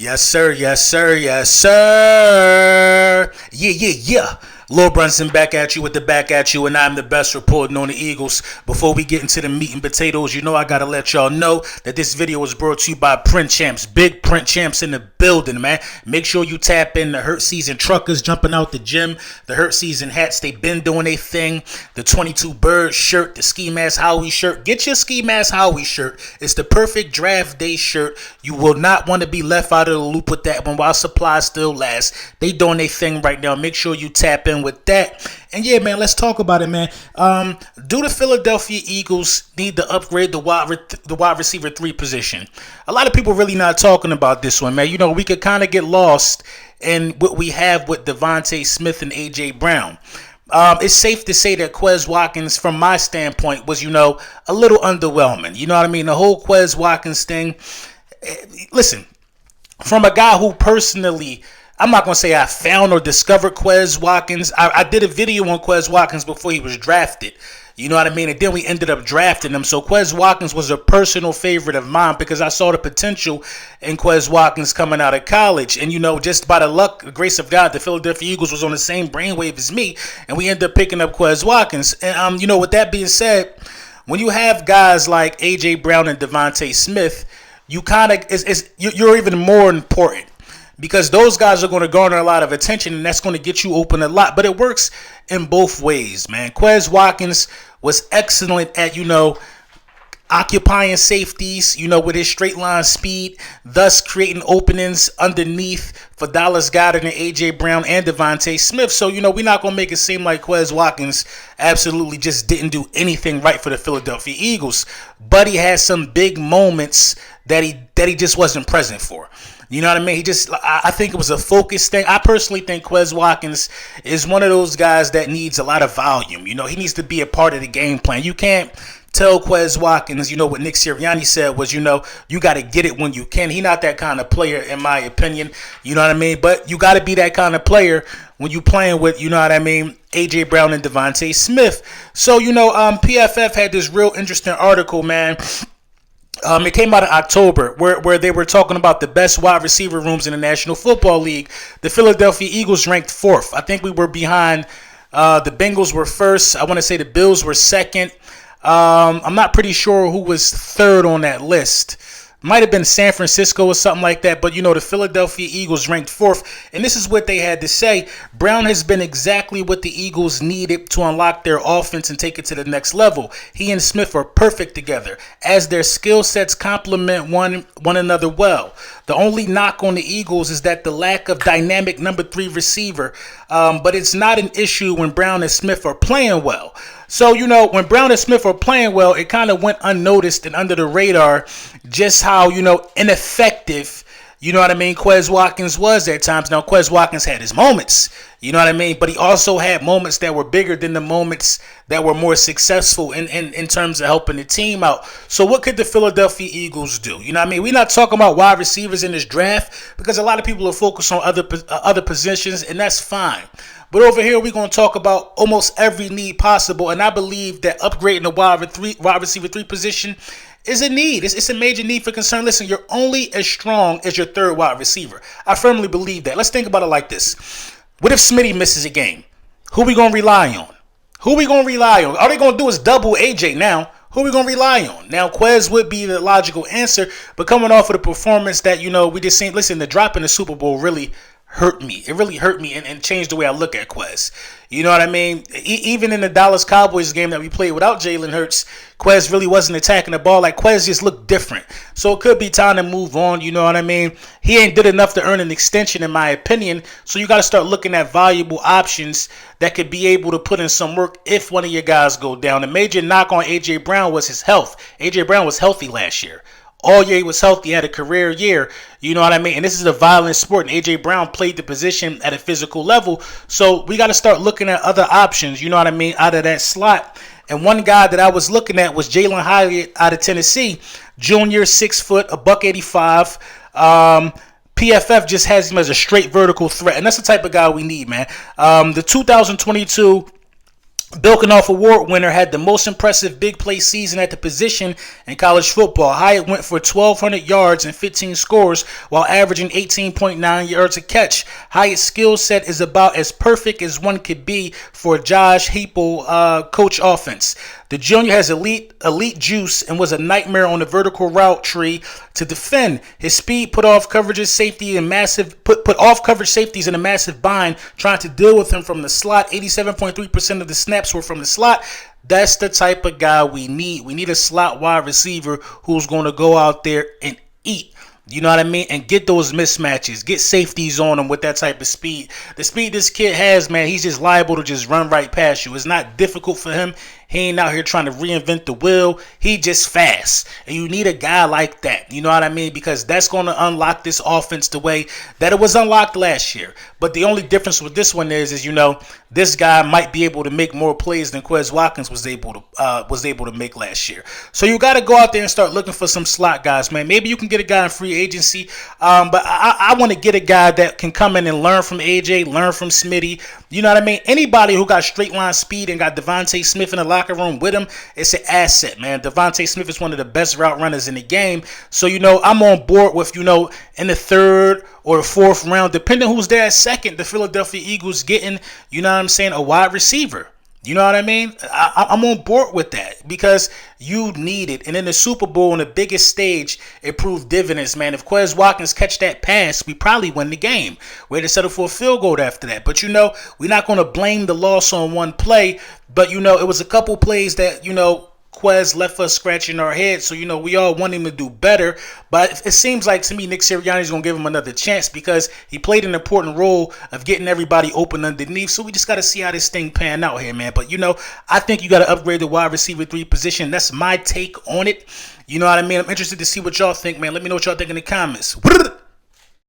Yes, sir. Yes, sir. Yes, sir. Yeah. Lil Brunson back at you with the back at you, and I'm the best reporting on the Eagles. Before we get into the meat and potatoes, you know I gotta let y'all know that this video was brought to you by Print Champs. Big Print Champs in the building, man. Make sure you tap in the Hurt Season truckers jumping out the gym, the Hurt Season hats, they been doing their thing, the 22 Bird shirt, the Ski Mask Howie shirt. Get your Ski Mask Howie shirt. It's the perfect draft day shirt. You will not want to be left out of the loop with that one while supplies still last. They doing their thing right now. Make sure you tap in with that. And yeah, man, let's talk about it, man. Do the Philadelphia Eagles need to upgrade the wide receiver 3 position? A lot of people really not talking about this one, man. You know, we could kind of get lost in what we have with Devontae Smith and A.J. Brown. It's safe to say that Quez Watkins, from my standpoint, was, a little underwhelming. You know what I mean? The whole Quez Watkins thing. Listen, from a guy who personally, I'm not going to say I found or discovered Quez Watkins. I did a video on Quez Watkins before he was drafted. You know what I mean? And then we ended up drafting him. So Quez Watkins was a personal favorite of mine because I saw the potential in Quez Watkins coming out of college. And, just by the grace of God, the Philadelphia Eagles was on the same brainwave as me. And we ended up picking up Quez Watkins. And, with that being said, when you have guys like A.J. Brown and Devontae Smith, you're even more important. Because those guys are going to garner a lot of attention, and that's going to get you open a lot. But it works in both ways, man. Quez Watkins was excellent at, occupying safeties, with his straight line speed, thus creating openings underneath for Dallas Goedert and A.J. Brown and Devontae Smith. So, we're not going to make it seem like Quez Watkins absolutely just didn't do anything right for the Philadelphia Eagles. But he had some big moments that he just wasn't present for. You know what I mean? I think it was a focus thing. I personally think Quez Watkins is one of those guys that needs a lot of volume. He needs to be a part of the game plan. You can't tell Quez Watkins, what Nick Sirianni said was, you got to get it when you can. He's not that kind of player, in my opinion. You know what I mean? But you got to be that kind of player when you playing with, A.J. Brown and Devontae Smith. So, PFF had this real interesting article, man. It came out in October where they were talking about the best wide receiver rooms in the National Football League. The Philadelphia Eagles ranked 4th. I think we were behind. The Bengals were first. I want to say the Bills were second. I'm not pretty sure who was third on that list. Might have been San Francisco or something like that. But, the Philadelphia Eagles ranked 4th. And this is what they had to say. Brown has been exactly what the Eagles needed to unlock their offense and take it to the next level. He and Smith are perfect together as their skill sets complement one another well. The only knock on the Eagles is that the lack of dynamic number 3 receiver. But it's not an issue when Brown and Smith are playing well. So, when Brown and Smith are playing well, it kind of went unnoticed and under the radar just how, ineffective, Quez Watkins was at times. Now, Quez Watkins had his moments, but he also had moments that were bigger than the moments that were more successful in terms of helping the team out. So what could the Philadelphia Eagles do? We're not talking about wide receivers in this draft because a lot of people are focused on other positions, and that's fine. But over here, we're going to talk about almost every need possible, and I believe that upgrading the wide receiver 3 position is a need. It's a major need for concern. Listen, you're only as strong as your third wide receiver. I firmly believe that. Let's think about it like this. What if Smitty misses a game? Who we going to rely on? All they going to do is double AJ now. Who we going to rely on? Now, Quez would be the logical answer, but coming off of the performance that, we just seen, listen, the drop in the Super Bowl really hurt me. It really hurt me and changed the way I look at Quez. You know what I mean? Even in the Dallas Cowboys game that we played without Jalen Hurts, Quez really wasn't attacking the ball. Like, Quez just looked different. So it could be time to move on. You know what I mean? He ain't did enough to earn an extension, in my opinion. So you got to start looking at valuable options that could be able to put in some work if one of your guys go down. The major knock on A.J. Brown was his health. A.J. Brown was healthy last year. All year he was healthy, had a career year, you know what I mean? And this is a violent sport, and A.J. Brown played the position at a physical level. So we got to start looking at other options, you know what I mean, out of that slot. And one guy that I was looking at was Jalin Hyatt out of Tennessee. Junior, 6 foot, $185. PFF just has him as a straight vertical threat, and that's the type of guy we need, man. The 2022 Bilkinoff Award winner, had the most impressive big play season at the position in college football. Hyatt went for 1,200 yards and 15 scores while averaging 18.9 yards a catch. Hyatt's skill set is about as perfect as one could be for Josh Heupel coach offense. The junior has elite juice and was a nightmare on the vertical route tree to defend. His speed put off coverage safeties in a massive bind trying to deal with him from the slot. 87.3% of the snaps were from the slot. That's the type of guy we need. We need a slot wide receiver who's going to go out there and eat. You know what I mean? And get those mismatches. Get safeties on him with that type of speed. The speed this kid has, man, he's just liable to just run right past you. It's not difficult for him. He ain't out here trying to reinvent the wheel. He just fast. And you need a guy like that. You know what I mean? Because that's going to unlock this offense the way that it was unlocked last year. But the only difference with this one is this guy might be able to make more plays than Quez Watkins was able to make last year. So you got to go out there and start looking for some slot guys, man. Maybe you can get a guy in free agency. But I want to get a guy that can come in and learn from AJ, learn from Smitty. You know what I mean? Anybody who got straight line speed and got Devontae Smith in the locker room with him, it's an asset, man. Devontae Smith is one of the best route runners in the game. So, I'm on board with, in the third or the fourth round, depending who's there at second, the Philadelphia Eagles getting, a wide receiver. You know what I mean? I'm on board with that because you need it. And in the Super Bowl, on the biggest stage, it proved dividends, man. If Quez Watkins catch that pass, we probably win the game. We had to settle for a field goal after that. But, we're not going to blame the loss on one play. But, it was a couple plays that, Quez left us scratching our heads, so we all want him to do better. But it seems like to me Nick Sirianni's gonna give him another chance because he played an important role of getting everybody open underneath. So we just gotta see how this thing pan out here, man. But I think you gotta upgrade the wide receiver 3 position. That's my take on it. You know what I mean? I'm interested to see what y'all think, man. Let me know what y'all think in the comments.